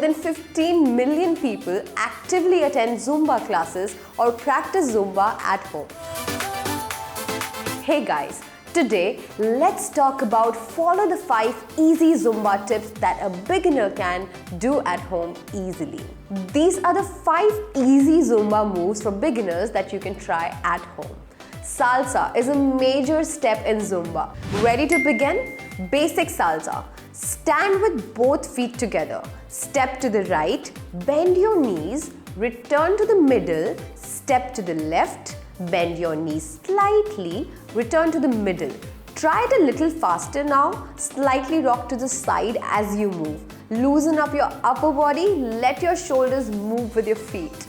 than 15 million people actively attend Zumba classes or practice Zumba at home. Hey guys, today let's talk about follow the 5 easy Zumba tips that a beginner can do at home easily. These are the 5 easy Zumba moves for beginners that you can try at home. Salsa is a major step in Zumba. Ready to begin? Basic salsa. Stand with both feet together. Step to the right, bend your knees, return to the middle, step to the left, bend your knees slightly, return to the middle. Try it a little faster now. Slightly rock to the side as you move. Loosen up your upper body, let your shoulders move with your feet.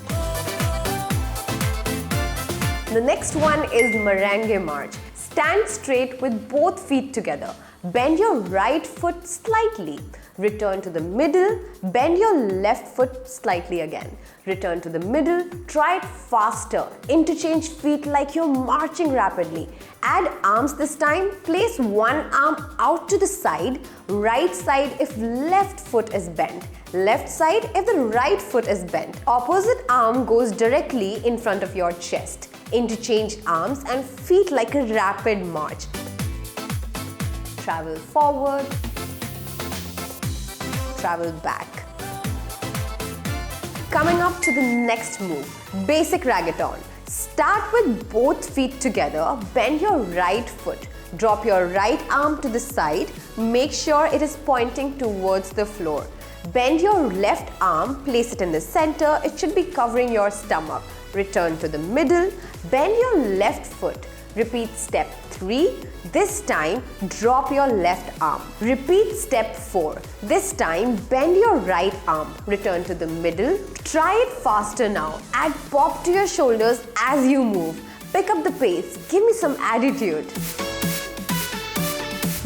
The next one is merengue march. Stand straight with both feet together. Bend your right foot slightly. Return to the middle. Bend your left foot slightly again. Return to the middle. Try it faster. Interchange feet like you're marching rapidly. Add arms this time. Place one arm out to the side. Right side if left foot is bent. Left side if the right foot is bent. Opposite arm goes directly in front of your chest. Interchange arms and feet like a rapid march. Travel forward, travel back. Coming up to the next move, basic reggaeton. Start with both feet together, bend your right foot. Drop your right arm to the side, make sure it is pointing towards the floor. Bend your left arm, place it in the center, it should be covering your stomach. Return to the middle, bend your left foot. Repeat step 3. This time, drop your left arm. Repeat step 4. This time, bend your right arm. Return to the middle. Try it faster now. Add pop to your shoulders as you move. Pick up the pace. Give me some attitude.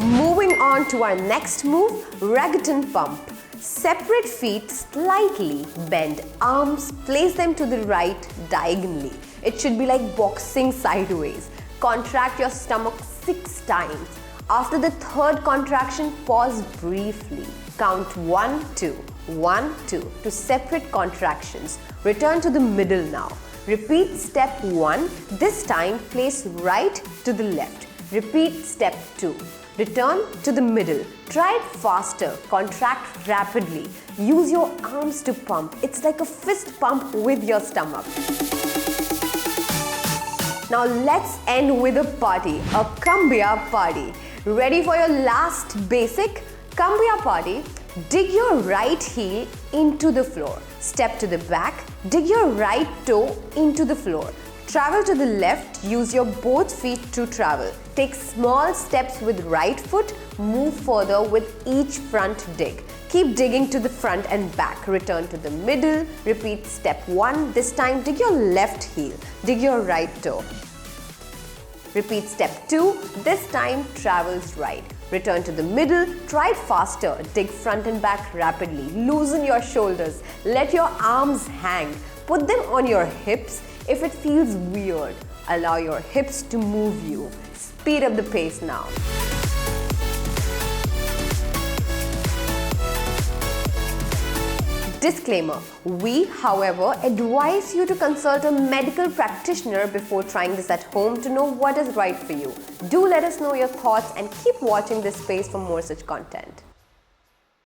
Moving on to our next move, reggaeton pump. Separate feet slightly, bend arms, place them to the right diagonally. It should be like boxing sideways. Contract your stomach 6 times. After the third contraction, pause briefly. Count 1, 2, 1, 2 to separate contractions. Return to the middle now. Repeat step 1. This time, place right to the left. Repeat step 2. Return to the middle. Try it faster. Contract rapidly. Use your arms to pump. It's like a fist pump with your stomach. Now let's end with a party, a cumbia party. Ready for your last basic? Cumbia party. Dig your right heel into the floor. Step to the back. Dig your right toe into the floor. Travel to the left, use your both feet to travel. Take small steps with right foot, move further with each front dig. Keep digging to the front and back. Return to the middle, repeat step 1. This time dig your left heel, dig your right toe. Repeat step 2. This time travels right. Return to the middle, try it faster. Dig front and back rapidly. Loosen your shoulders, let your arms hang. Put them on your hips. If it feels weird, allow your hips to move you. Speed up the pace now. Disclaimer: we, however, advise you to consult a medical practitioner before trying this at home to know what is right for you. Do let us know your thoughts and keep watching this space for more such content.